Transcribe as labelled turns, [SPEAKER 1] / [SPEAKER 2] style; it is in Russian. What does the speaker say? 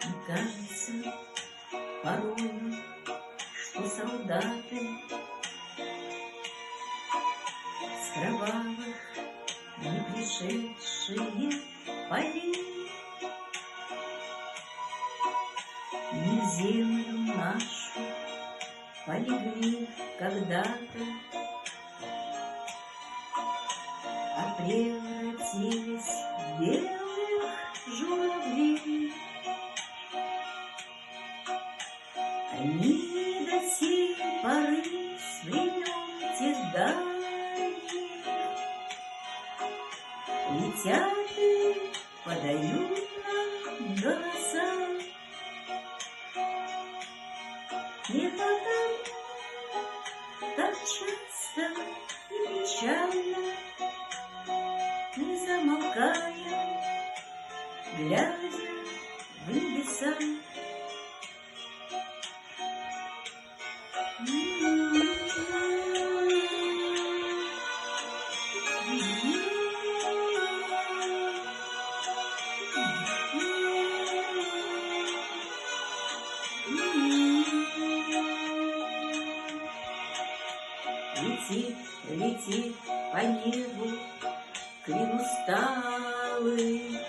[SPEAKER 1] Мне кажется порою, что солдаты с кровавых не пришедшие полей не в землю нашу полегли когда-то, а превратились в белых журавлей. Они до сей поры с времен тех дальних летят и подают нам голоса. Не потому так часто и печально мы замолкаем, глядя в небеса. Летит, летит по небу клин усталый,